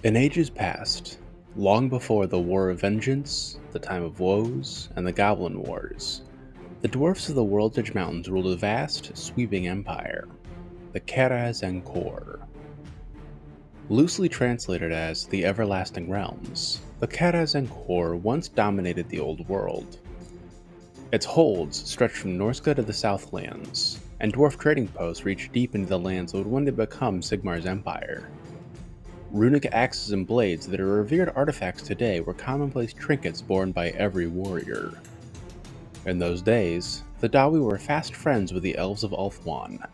In ages past, long before the War of Vengeance, the Time of Woes, and the Goblin Wars, the dwarfs of the World's Edge Mountains ruled a vast, sweeping empire, the Karak Azgal. Loosely translated as the Everlasting Realms, the Karak Azgal once dominated the Old World. Its holds stretched from Norsca to the Southlands, and dwarf trading posts reached deep into the lands that would one day become Sigmar's empire. Runic axes and blades that are revered artifacts today were commonplace trinkets borne by every warrior. In those days, the Dawi were fast friends with the elves of Ulthuan,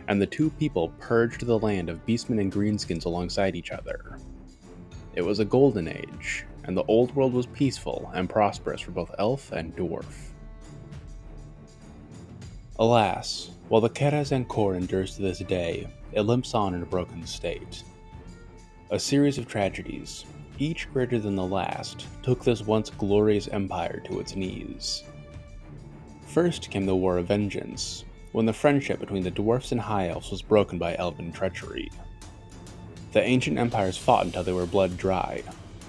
and the two people purged the land of beastmen and greenskins alongside each other. It was a golden age, and the old world was peaceful and prosperous for both elf and dwarf. Alas, while the Karak Azgal endures to this day, it limps on in a broken state. A series of tragedies, each greater than the last, took this once glorious empire to its knees. First came the War of Vengeance, when the friendship between the dwarfs and high elves was broken by elven treachery. The ancient empires fought until they were blood dry,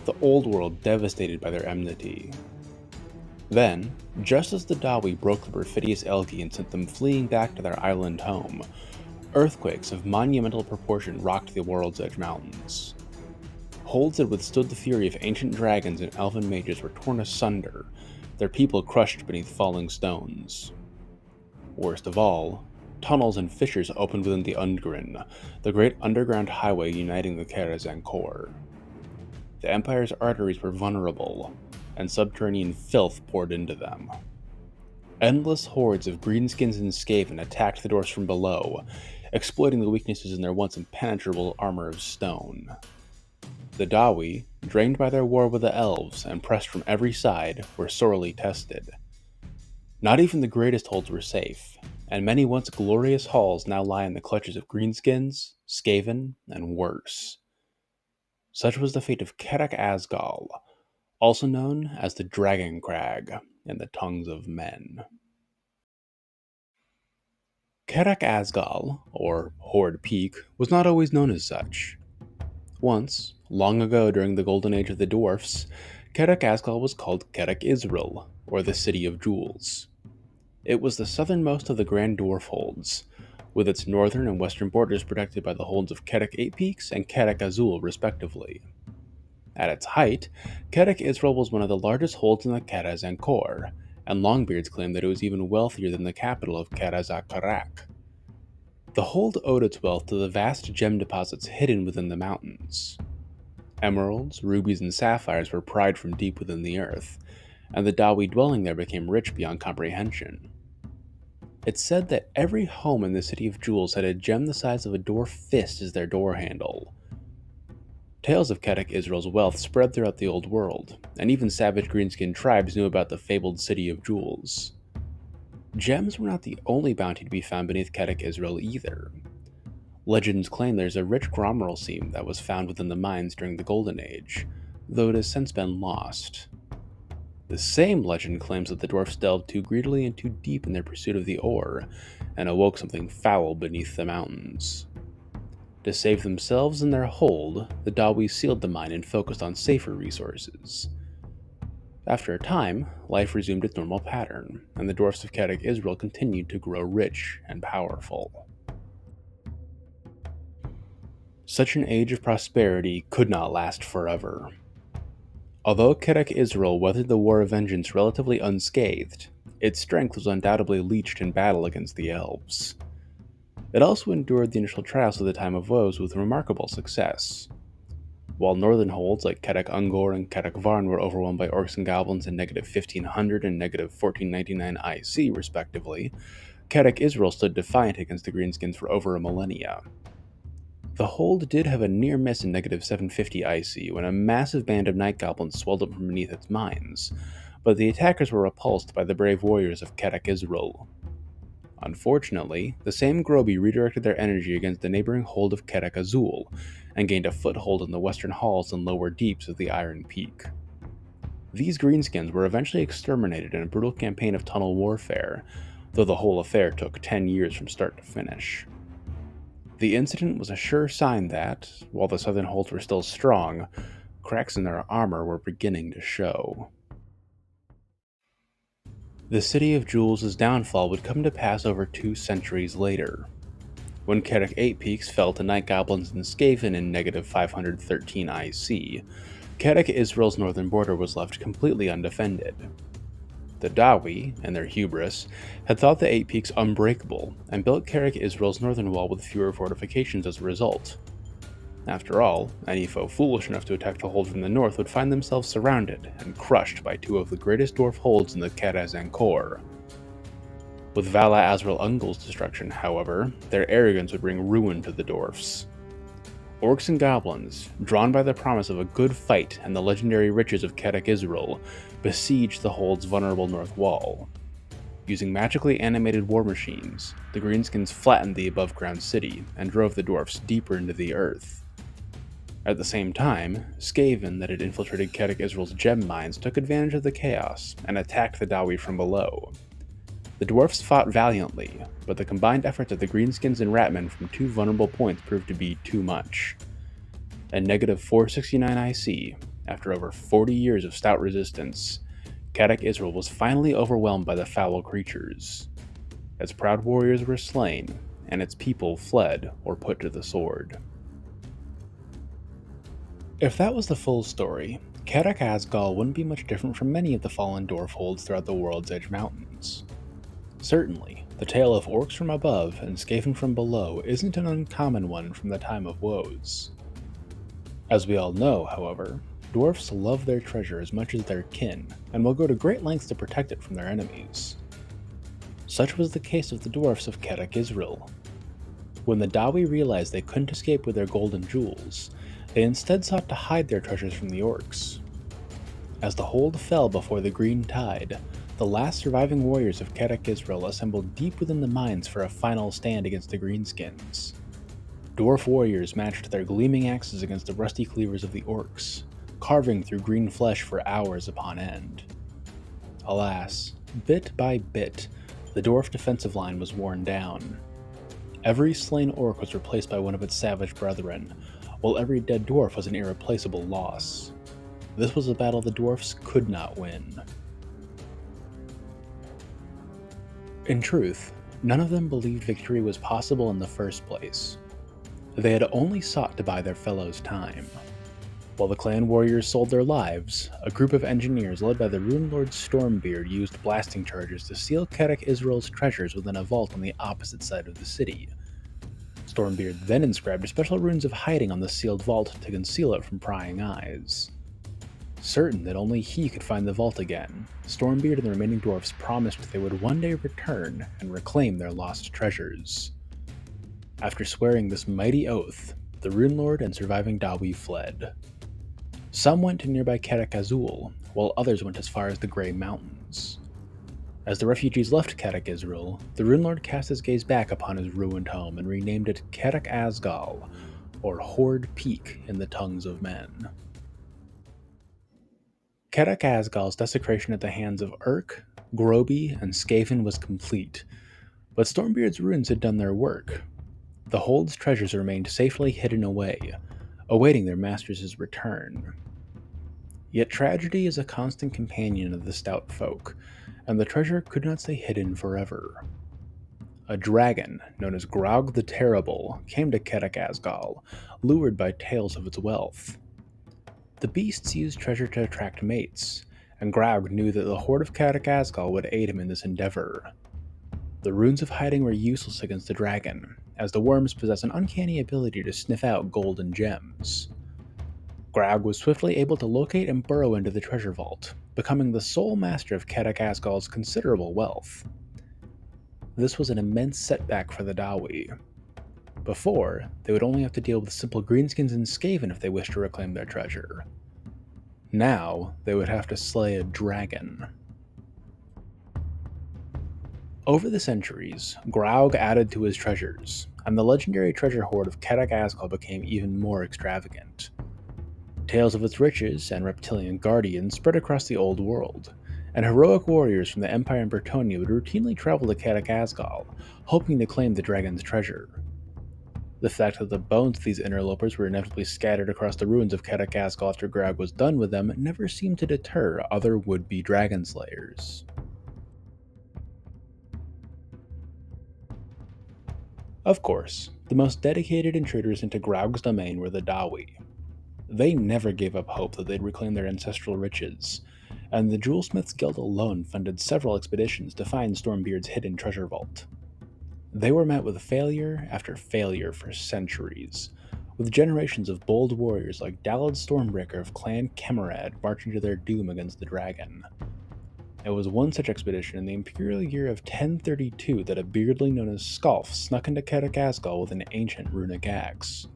the old world devastated by their enmity. Then, just as the Dawi broke the perfidious Elgi and sent them fleeing back to their island home, earthquakes of monumental proportion rocked the World's Edge Mountains. Holds that withstood the fury of ancient dragons and elven mages were torn asunder, their people crushed beneath falling stones. Worst of all, tunnels and fissures opened within the Undgren, the great underground highway uniting the Karak Azgal. The Empire's arteries were vulnerable, and subterranean filth poured into them. Endless hordes of greenskins and Skaven attacked the dwarfs from below, exploiting the weaknesses in their once impenetrable armor of stone. The Dawi, drained by their war with the elves and pressed from every side, were sorely tested. Not even the greatest holds were safe, and many once glorious halls now lie in the clutches of greenskins, Skaven, and worse. Such was the fate of Karak Azgal, also known as the Dragon Crag in the tongues of men. Karak Azgal, or Horde Peak, was not always known as such. Once, long ago during the Golden Age of the Dwarfs, Karak Azgal was called Karak Izril, or the City of Jewels. It was the southernmost of the Grand Dwarf holds, with its northern and western borders protected by the holds of Karak Eight Peaks and Karak Azul respectively. At its height, Karak Izril was one of the largest holds in the Karak Azgal, and Longbeards claimed that it was even wealthier than the capital of Karak. The hold owed its wealth to the vast gem deposits hidden within the mountains. Emeralds, rubies, and sapphires were pried from deep within the earth, and the Dawi dwelling there became rich beyond comprehension. It's said that every home in the City of Jewels had a gem the size of a dwarf fist as their door handle. Tales of Karak Izril's wealth spread throughout the Old World, and even savage greenskin tribes knew about the fabled City of Jewels. Gems were not the only bounty to be found beneath Karak Azgal either. Legends claim there's a rich gromeral seam that was found within the mines during the Golden Age, though it has since been lost. The same legend claims that the dwarfs delved too greedily and too deep in their pursuit of the ore, and awoke something foul beneath the mountains. To save themselves and their hold, the Dawi sealed the mine and focused on safer resources. After a time, life resumed its normal pattern, and the dwarfs of Karak Azgal continued to grow rich and powerful. Such an age of prosperity could not last forever. Although Karak Azgal weathered the War of Vengeance relatively unscathed, its strength was undoubtedly leached in battle against the elves. It also endured the initial trials of the Time of Woes with remarkable success. While northern holds like Karak Ungor and Karak Varn were overwhelmed by Orcs and Goblins in negative 1500 and negative 1499 IC respectively, Karak Azgal stood defiant against the Greenskins for over a millennia. The hold did have a near miss in negative 750 IC when a massive band of night goblins swelled up from beneath its mines, but the attackers were repulsed by the brave warriors of Karak Azgal. Unfortunately, the same Groby redirected their energy against the neighboring hold of Karak Azul, and gained a foothold in the western halls and lower deeps of the Iron Peak. These greenskins were eventually exterminated in a brutal campaign of tunnel warfare, though the whole affair took 10 years from start to finish. The incident was a sure sign that, while the southern holds were still strong, cracks in their armor were beginning to show. The City of Jewels' downfall would come to pass over 2 centuries later, when Karak 8 Peaks fell to Night Goblins and Skaven in negative 513 IC. Karak Israel's northern border was left completely undefended. The Dawi, in their hubris, had thought the 8 Peaks unbreakable, and built Karak Israel's northern wall with fewer fortifications as a result. After all, any foe foolish enough to attack the hold from the north would find themselves surrounded and crushed by 2 of the greatest dwarf holds in the Karazhan core. With Vala Azrael Ungol's destruction, however, their arrogance would bring ruin to the dwarfs. Orcs and goblins, drawn by the promise of a good fight and the legendary riches of Karak Azgal, besieged the hold's vulnerable north wall. Using magically animated war machines, the Greenskins flattened the above-ground city and drove the dwarfs deeper into the earth. At the same time, Skaven that had infiltrated Karak Azgal's gem mines took advantage of the chaos and attacked the Dawi from below. The dwarfs fought valiantly, but the combined efforts of the Greenskins and Ratmen from 2 vulnerable points proved to be too much. At negative 469 IC, after over 40 years of stout resistance, Karak Azgal was finally overwhelmed by the foul creatures. Its proud warriors were slain, and its people fled or put to the sword. If that was the full story, Karak Azgal wouldn't be much different from many of the fallen dwarf holds throughout the World's Edge Mountains. Certainly, the tale of orcs from above and Skaven from below isn't an uncommon one from the time of woes. As we all know, however, dwarfs love their treasure as much as their kin, and will go to great lengths to protect it from their enemies. Such was the case of the dwarfs of Karak Azgal. When the Dawi realized they couldn't escape with their golden jewels, they instead sought to hide their treasures from the orcs. As the hold fell before the green tide, the last surviving warriors of Karak Azgal assembled deep within the mines for a final stand against the Greenskins. Dwarf warriors matched their gleaming axes against the rusty cleavers of the orcs, carving through green flesh for hours upon end. Alas, bit by bit, the dwarf defensive line was worn down. Every slain orc was replaced by one of its savage brethren, while every dead dwarf was an irreplaceable loss. This was a battle the dwarfs could not win. In truth, none of them believed victory was possible in the first place. They had only sought to buy their fellows time. While the clan warriors sold their lives, a group of engineers led by the Rune Lord Stormbeard used blasting charges to seal Karak Azgal's treasures within a vault on the opposite side of the city. Stormbeard then inscribed special runes of hiding on the sealed vault to conceal it from prying eyes. Certain that only he could find the vault again, Stormbeard and the remaining dwarfs promised they would one day return and reclaim their lost treasures. After swearing this mighty oath, the Rune Lord and surviving Dawi fled. Some went to nearby Karak Azgal, while others went as far as the Grey Mountains. As the refugees left Karak Azgal, the Rune Lord cast his gaze back upon his ruined home and renamed it Karak Azgal, or Horde Peak in the tongues of men. Karak Azgal's desecration at the hands of Urk, Groby, and Skaven was complete, but Stormbeard's runes had done their work. The Hold's treasures remained safely hidden away, awaiting their masters' return. Yet tragedy is a constant companion of the stout folk, and the treasure could not stay hidden forever. A dragon, known as Graug the Terrible, came to Karak Azgal, lured by tales of its wealth. The beasts used treasure to attract mates, and Graug knew that the Horde of Karak Azgal would aid him in this endeavor. The runes of hiding were useless against the dragon, as the worms possess an uncanny ability to sniff out gold and gems. Graug was swiftly able to locate and burrow into the treasure vault, becoming the sole master of Karak Azgal's considerable wealth. This was an immense setback for the Dawi. Before, they would only have to deal with simple greenskins and Skaven if they wished to reclaim their treasure. Now, they would have to slay a dragon. Over the centuries, Graug added to his treasures, and the legendary treasure hoard of Karak Azgal became even more extravagant. Tales of its riches and reptilian guardians spread across the old world, and heroic warriors from the Empire and Bretonnia would routinely travel to Karak Azgal, hoping to claim the dragon's treasure. The fact that the bones of these interlopers were inevitably scattered across the ruins of Karak Azgal after Grog was done with them never seemed to deter other would-be dragon slayers. Of course, the most dedicated intruders into Graug's domain were the Dawi. They never gave up hope that they'd reclaim their ancestral riches, and the Jewelsmiths Guild alone funded several expeditions to find Stormbeard's hidden treasure vault. They were met with failure after failure for centuries, with generations of bold warriors like Dalad Stormbreaker of Clan Kemerad marching to their doom against the dragon. It was one such expedition in the imperial year of 1032 that a beardling known as Skaf snuck into Karak Azgal with an ancient runic axe.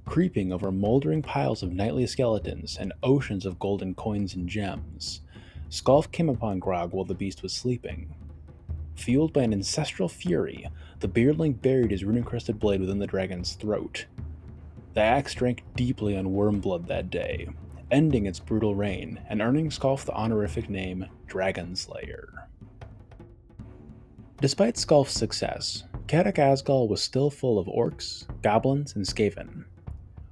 Creeping over moldering piles of knightly skeletons and oceans of golden coins and gems, Skaf came upon Grog while the beast was sleeping. Fueled by an ancestral fury, the beardling buried his rune-encrusted blade within the dragon's throat. The axe drank deeply on wormblood that day, ending its brutal reign and earning Skaf the honorific name Dragon Slayer. Despite Skaf's success, Karak Azgal was still full of orcs, goblins, and Skaven.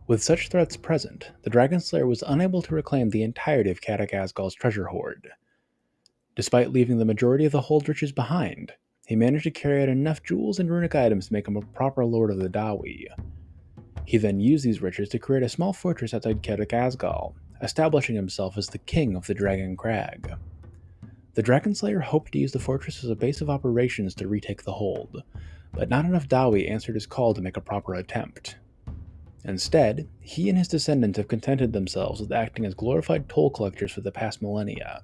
With such threats present, the Dragon Slayer was unable to reclaim the entirety of Karak Azgal's treasure hoard. Despite leaving the majority of the hold riches behind, he managed to carry out enough jewels and runic items to make him a proper lord of the Dawi. He then used these riches to create a small fortress outside Karak Azgal, establishing himself as the king of the Dragon Crag. The Dragon Slayer hoped to use the fortress as a base of operations to retake the hold, but not enough Dawi answered his call to make a proper attempt. Instead, he and his descendants have contented themselves with acting as glorified toll collectors for the past millennia,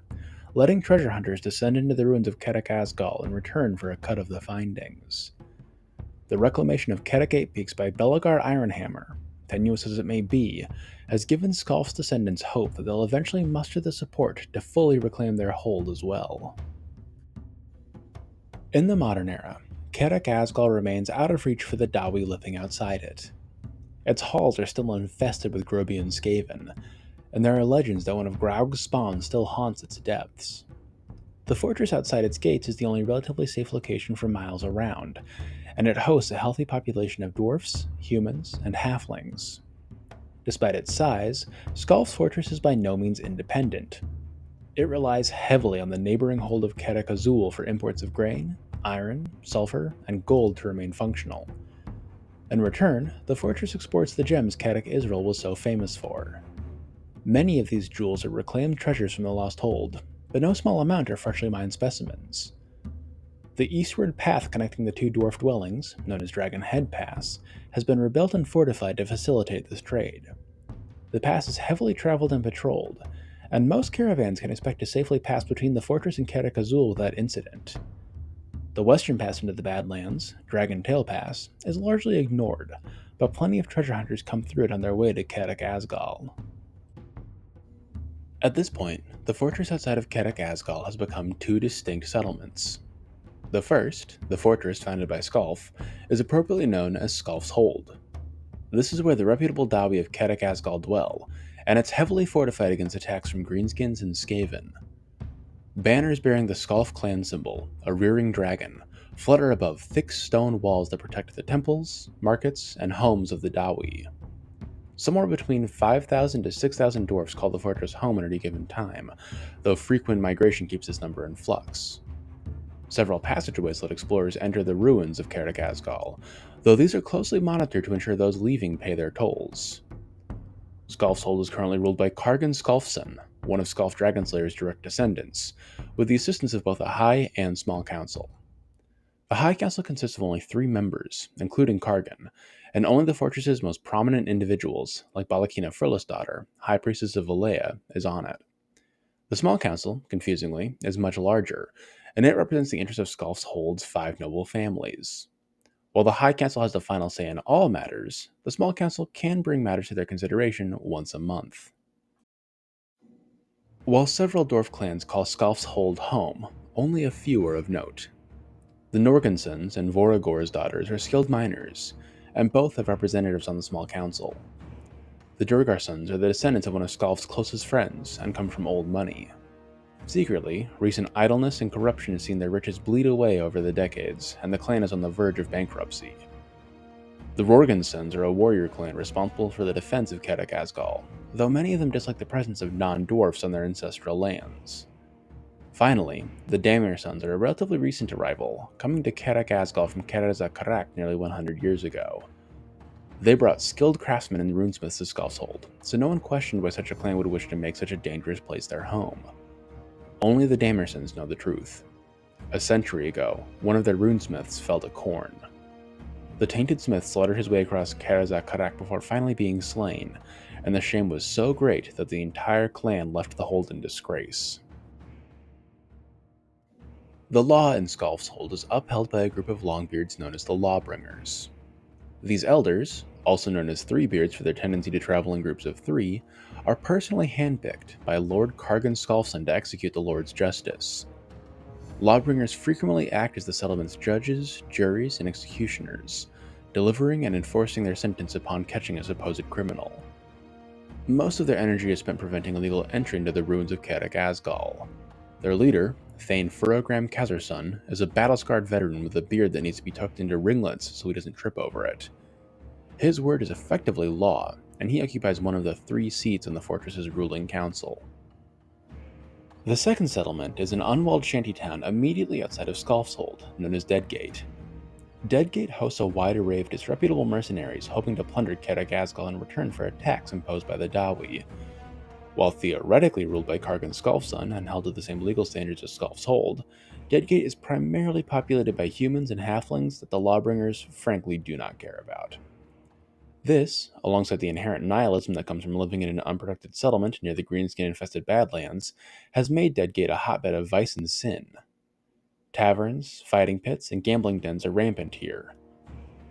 letting treasure hunters descend into the ruins of Karak Azgal in return for a cut of the findings. The reclamation of Karak Eight Peaks by Belagar Ironhammer, tenuous as it may be, has given Skaf's descendants hope that they'll eventually muster the support to fully reclaim their hold as well. In the modern era, Karak Azgal remains out of reach for the Dawi living outside it. Its halls are still infested with Grobian Skaven, and there are legends that one of Graug's spawns still haunts its depths. The fortress outside its gates is the only relatively safe location for miles around, and it hosts a healthy population of dwarfs, humans, and halflings. Despite its size, Skaf's fortress is by no means independent. It relies heavily on the neighboring hold of Karak Azgal for imports of grain, iron, sulfur, and gold to remain functional. In return, the fortress exports the gems Karak Azgal was so famous for. Many of these jewels are reclaimed treasures from the Lost Hold, but no small amount are freshly mined specimens. The eastward path connecting the two dwarf dwellings, known as Dragon Head Pass, has been rebuilt and fortified to facilitate this trade. The pass is heavily traveled and patrolled, and most caravans can expect to safely pass between the fortress and Karak Azgal without incident. The western pass into the Badlands, Dragon Tail Pass, is largely ignored, but plenty of treasure hunters come through it on their way to Karak Azgal. At this point, the fortress outside of Karak Azgal has become two distinct settlements. The first, the fortress founded by Skaf, is appropriately known as Skaf's Hold. This is where the reputable Dawi of Karak Azgal dwell, and it's heavily fortified against attacks from Greenskins and Skaven. Banners bearing the Skaf clan symbol, a rearing dragon, flutter above thick stone walls that protect the temples, markets, and homes of the Dawi. Somewhere between 5,000 to 6,000 dwarfs call the fortress home at any given time, though frequent migration keeps this number in flux. Several passageways let explorers enter the ruins of Karak Azgal, though these are closely monitored to ensure those leaving pay their tolls. Skaf's Hold is currently ruled by Kargan Skalfson, one of Skaf Dragonslayer's direct descendants, with the assistance of both a High and Small Council. The High Council consists of only 3 members, including Kargan, and only the fortress's most prominent individuals, like Balakina Frillisdottir, High Priestess of Valea, is on it. The Small Council, confusingly, is much larger, and it represents the interests of Skaf's Hold's 5 noble families. While the High Council has the final say in all matters, the Small Council can bring matters to their consideration once a month. While several dwarf clans call Skaf's Hold home, only a few are of note. The Norgensons and Voragor's daughters are skilled miners, and both have representatives on the Small Council. The Durgarsons are the descendants of one of Skaf's closest friends, and come from old money. Secretly, recent idleness and corruption has seen their riches bleed away over the decades, and the clan is on the verge of bankruptcy. The Rorgensons are a warrior clan responsible for the defense of Karak Azgal, though many of them dislike the presence of non-dwarfs on their ancestral lands. Finally, the Daemons are a relatively recent arrival, coming to Karak Azgal from Karak nearly 100 years ago. They brought skilled craftsmen and runesmiths to Skaf's Hold, so no one questioned why such a clan would wish to make such a dangerous place their home. Only the Daemons know the truth. A century ago, one of their runesmiths fell to corn. The tainted smith slaughtered his way across Karak before finally being slain, and the shame was so great that the entire clan left the hold in disgrace. The law in Skaf's Hold is upheld by a group of Longbeards known as the Lawbringers. These elders, also known as Threebeards for their tendency to travel in groups of 3, are personally handpicked by Lord Kargan Skalfson to execute the Lord's justice. Lawbringers frequently act as the settlement's judges, juries, and executioners, delivering and enforcing their sentence upon catching a supposed criminal. Most of their energy is spent preventing illegal entry into the ruins of Karak Azgal. Their leader, Thane Furogram Khazarson, is a battle-scarred veteran with a beard that needs to be tucked into ringlets so he doesn't trip over it. His word is effectively law, and he occupies one of the 3 seats on the fortress's ruling council. The second settlement is an unwalled shantytown immediately outside of Skaf's Hold, known as Deadgate. Deadgate hosts a wide array of disreputable mercenaries hoping to plunder Karak Azgal in return for a tax imposed by the Dawi. While theoretically ruled by Kargan Skalfson and held to the same legal standards as Skaf's Hold, Deadgate is primarily populated by humans and halflings that the Lawbringers frankly do not care about. This, alongside the inherent nihilism that comes from living in an unprotected settlement near the greenskin-infested Badlands, has made Deadgate a hotbed of vice and sin. Taverns, fighting pits, and gambling dens are rampant here.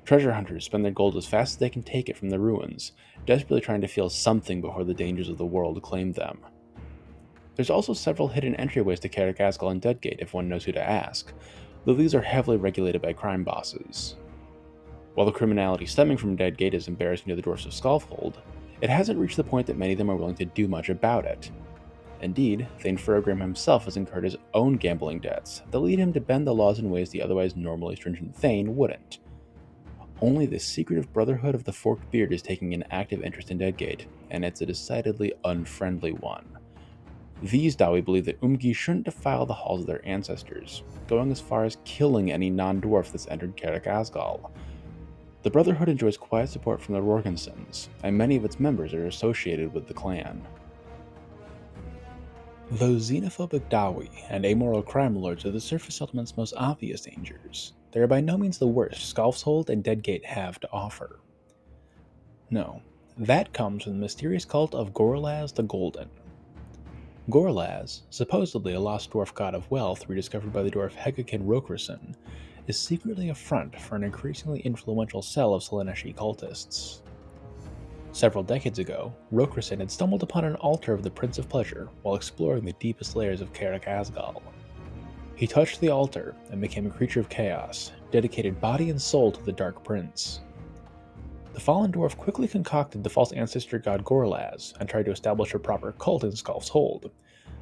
Treasure hunters spend their gold as fast as they can take it from the ruins, desperately trying to feel something before the dangers of the world claim them. There's also several hidden entryways to Karak Azgal and Deadgate if one knows who to ask, though these are heavily regulated by crime bosses. While the criminality stemming from Deadgate is embarrassing to the dwarfs of Skaf's Hold, it hasn't reached the point that many of them are willing to do much about it. Indeed, Thane Furogram himself has incurred his own gambling debts that lead him to bend the laws in ways the otherwise normally stringent Thane wouldn't. Only the secretive Brotherhood of the Forked Beard is taking an active interest in Deadgate, and it's a decidedly unfriendly one. These Dawi believe that Umgi shouldn't defile the halls of their ancestors, going as far as killing any non-dwarf that's entered Karak Azgal. The Brotherhood enjoys quiet support from the Rorgensons, and many of its members are associated with the clan. Though xenophobic Dawi and amoral crime lords are the surface settlement's most obvious dangers, they are by no means the worst Skaf's Hold and Deadgate have to offer. No, that comes from the mysterious cult of Gorlaz the Golden. Gorlaz, supposedly a lost dwarf god of wealth rediscovered by the dwarf Hegakin Rokerson, is secretly a front for an increasingly influential cell of Slaaneshi cultists. Several decades ago, Rokerson had stumbled upon an altar of the Prince of Pleasure while exploring the deepest layers of Karak Azgal. He touched the altar and became a creature of chaos, dedicated body and soul to the Dark Prince. The fallen dwarf quickly concocted the false ancestor god Gorlaz and tried to establish a proper cult in Skaf's Hold,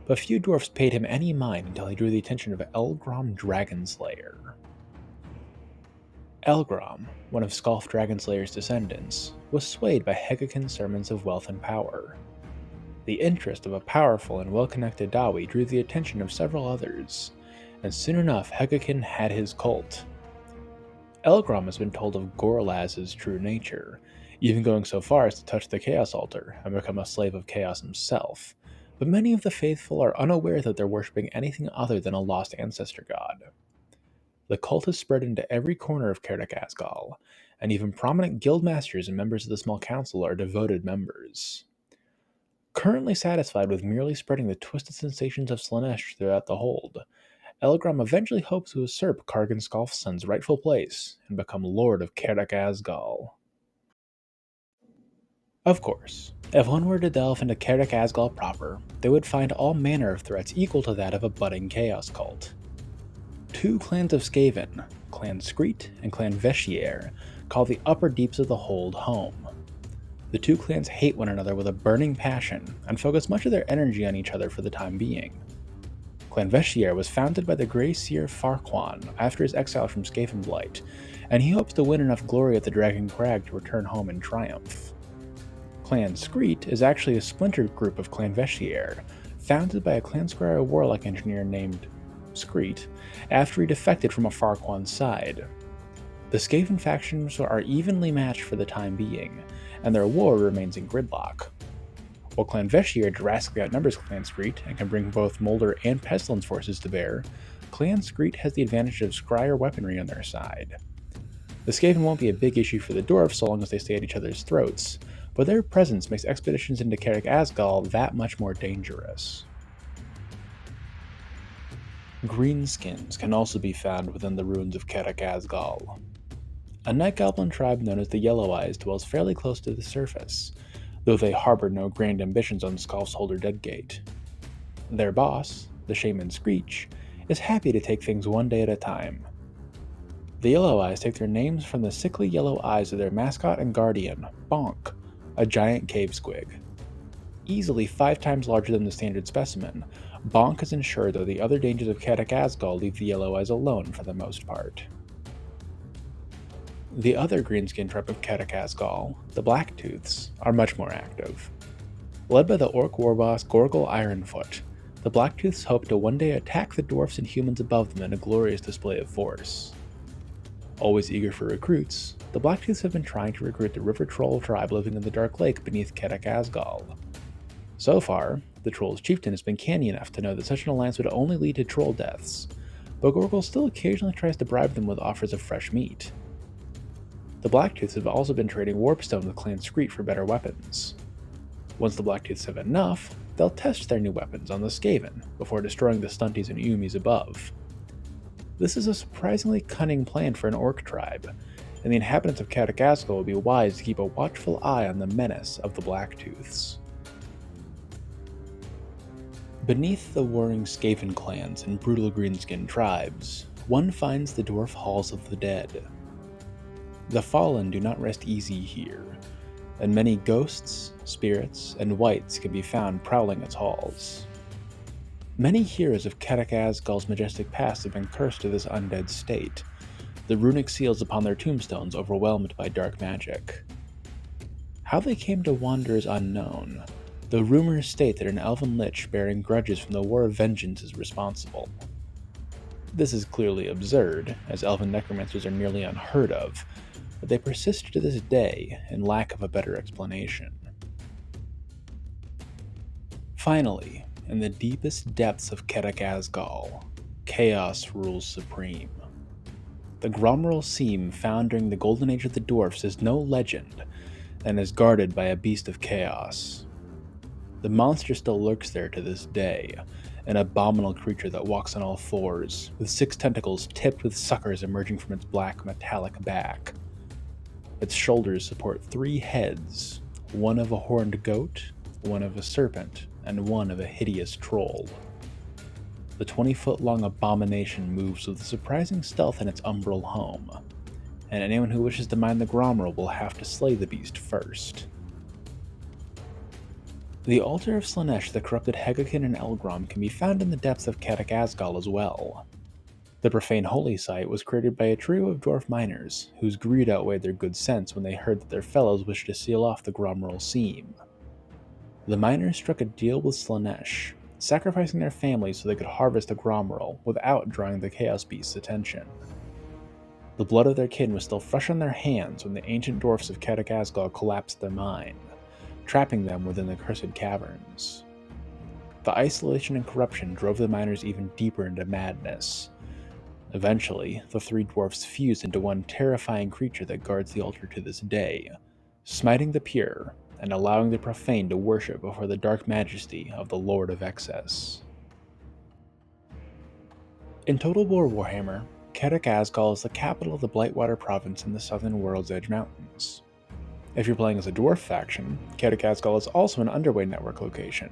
but few dwarfs paid him any mind until he drew the attention of Elgrom Dragonslayer. Elgrom, one of Skaf Dragonslayer's descendants, was swayed by Hegakin's sermons of wealth and power. The interest of a powerful and well-connected Dawi drew the attention of several others, and soon enough Hegakin had his cult. Elgrom has been told of Gorlaz's true nature, even going so far as to touch the Chaos Altar and become a slave of Chaos himself, but many of the faithful are unaware that they're worshipping anything other than a lost ancestor god. The cult has spread into every corner of Karak Azgal, and even prominent guild masters and members of the small council are devoted members. Currently satisfied with merely spreading the twisted sensations of Slaanesh throughout the hold, Elgrom eventually hopes to usurp Kargan Skalfson's rightful place and become Lord of Karak Azgal. Of course, if one were to delve into Karak Azgal proper, they would find all manner of threats equal to that of a budding chaos cult. 2 clans of Skaven, Clan Screet and Clan Veshier, call the upper deeps of the hold home. The 2 clans hate one another with a burning passion and focus much of their energy on each other for the time being. Clan Vestiaire was founded by the Grey Seer Farquaad after his exile from Skaven Blight, and he hopes to win enough glory at the Dragon Crag to return home in triumph. Clan Screet is actually a splintered group of Clan Vestiaire, founded by a Clan Squire warlock engineer named Screet after he defected from a Farquaad side. The Skaven factions are evenly matched for the time being, and their war remains in gridlock. While Clan Vestiaire drastically outnumbers Clan Screet and can bring both Molder and Pestilence forces to bear, Clan Screet has the advantage of scryer weaponry on their side. The Skaven won't be a big issue for the Dwarfs so long as they stay at each other's throats, but their presence makes expeditions into Karak Azgal that much more dangerous. Greenskins can also be found within the ruins of Karak Azgal. A night goblin tribe known as the Yellow Eyes dwells fairly close to the surface, though they harbor no grand ambitions on Skaf's Holder Deadgate. Their boss, the Shaman Screech, is happy to take things one day at a time. The Yellow Eyes take their names from the sickly yellow eyes of their mascot and guardian, Bonk, a giant cave squig. Easily 5 times larger than the standard specimen, Bonk has ensured that the other dangers of Karak Azgal leave the Yellow Eyes alone for the most part. The other greenskin tribe of Karak Azgal, the Blacktooths, are much more active. Led by the orc warboss Gorgle Ironfoot, the Blacktooths hope to one day attack the dwarfs and humans above them in a glorious display of force. Always eager for recruits, the Blacktooths have been trying to recruit the River Troll tribe living in the Dark Lake beneath Karak Azgal. So far, the Troll's chieftain has been canny enough to know that such an alliance would only lead to troll deaths, but Gorgle still occasionally tries to bribe them with offers of fresh meat. The Blacktooths have also been trading warpstone with Clan Screet for better weapons. Once the Blacktooths have enough, they'll test their new weapons on the Skaven before destroying the stunties and Umis above. This is a surprisingly cunning plan for an orc tribe, and the inhabitants of Karak Azgal will be wise to keep a watchful eye on the menace of the Blacktooths. Beneath the warring Skaven clans and brutal greenskin tribes, one finds the dwarf halls of the dead. The fallen do not rest easy here, and many ghosts, spirits, and wights can be found prowling its halls. Many heroes of Karak Azgal's majestic past have been cursed to this undead state, the runic seals upon their tombstones overwhelmed by dark magic. How they came to wander is unknown, though rumors state that an elven lich bearing grudges from the War of Vengeance is responsible. This is clearly absurd, as elven necromancers are nearly unheard of, but they persist to this day in lack of a better explanation. Finally, in the deepest depths of Karak Azgal, chaos rules supreme. The Gromrel Seam found during the Golden Age of the Dwarfs is no legend, and is guarded by a beast of chaos. The monster still lurks there to this day, an abominable creature that walks on all fours, with 6 tentacles tipped with suckers emerging from its black metallic back. Its shoulders support 3 heads, one of a horned goat, one of a serpent, and one of a hideous troll. The 20-foot-long abomination moves with surprising stealth in its umbral home, and anyone who wishes to mine the Gromrel will have to slay the beast first. The altar of Slaanesh, the corrupted Hegakin and Elgrom, can be found in the depths of Karak Azgal as well. The profane holy site was created by a trio of dwarf miners, whose greed outweighed their good sense when they heard that their fellows wished to seal off the Gromrel Seam. The miners struck a deal with Slaanesh, sacrificing their families so they could harvest the Gromrel without drawing the Chaos Beast's attention. The blood of their kin was still fresh on their hands when the ancient dwarfs of Karak Azgal collapsed their mine, trapping them within the cursed caverns. The isolation and corruption drove the miners even deeper into madness. Eventually, the 3 dwarfs fused into one terrifying creature that guards the altar to this day, smiting the pure and allowing the profane to worship before the dark majesty of the Lord of Excess. In Total War Warhammer, Karak Azgal is the capital of the Blightwater province in the southern World's Edge Mountains. If you're playing as a dwarf faction, Karak Azgal is also an Underway network location.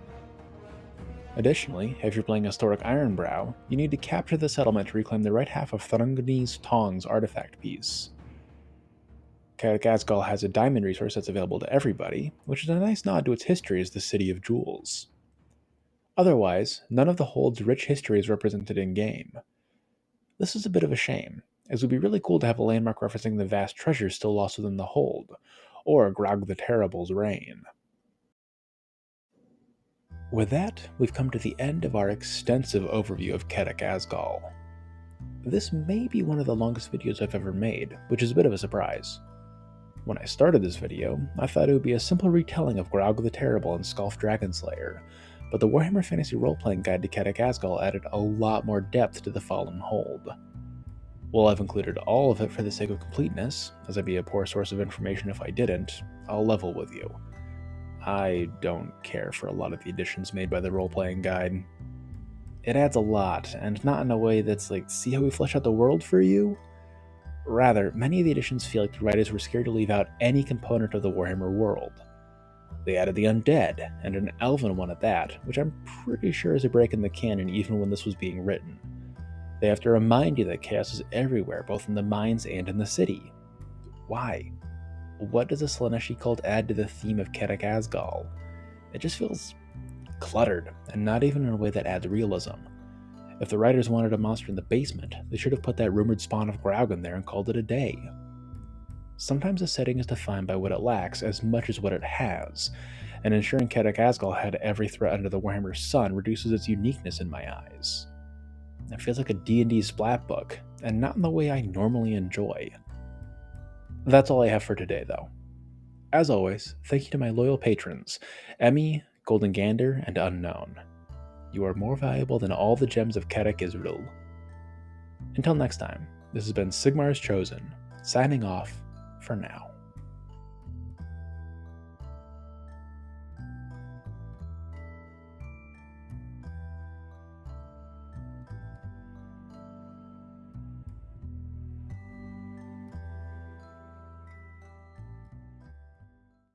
Additionally, if you're playing Historic Ironbrow, you need to capture the settlement to reclaim the right half of Thrungni's Tong's artifact piece. Karak Azgal has a diamond resource that's available to everybody, which is a nice nod to its history as the City of Jewels. Otherwise, none of the Hold's rich history is represented in-game. This is a bit of a shame, as it would be really cool to have a landmark referencing the vast treasures still lost within the Hold, or Grog the Terrible's reign. With that, we've come to the end of our extensive overview of Karak Azgal. This may be one of the longest videos I've ever made, which is a bit of a surprise. When I started this video, I thought it would be a simple retelling of Grog the Terrible and Skaf Dragonslayer, but the Warhammer Fantasy Role-Playing Guide to Karak Azgal added a lot more depth to the Fallen Hold. While I've included all of it for the sake of completeness, as I'd be a poor source of information if I didn't, I'll level with you. I don't care for a lot of the additions made by the role-playing guide. It adds a lot, and not in a way that's like, see how we flesh out the world for you? Rather, many of the additions feel like the writers were scared to leave out any component of the Warhammer world. They added the undead, and an elven one at that, which I'm pretty sure is a break in the canon even when this was being written. They have to remind you that chaos is everywhere, both in the mines and in the city. Why? What does a Slaaneshi cult add to the theme of Karak Azgal? It just feels cluttered, and not even in a way that adds realism. If the writers wanted a monster in the basement, they should have put that rumored spawn of Graug in there and called it a day. Sometimes a setting is defined by what it lacks as much as what it has, and ensuring Karak Azgal had every threat under the Warhammer sun reduces its uniqueness in my eyes. It feels like a D&D splat book, and not in the way I normally enjoy. That's all I have for today, though. As always, thank you to my loyal patrons, Emmy, Golden Gander, and Unknown. You are more valuable than all the gems of Karak Azgal. Until next time, this has been Sigmar's Chosen, signing off for now.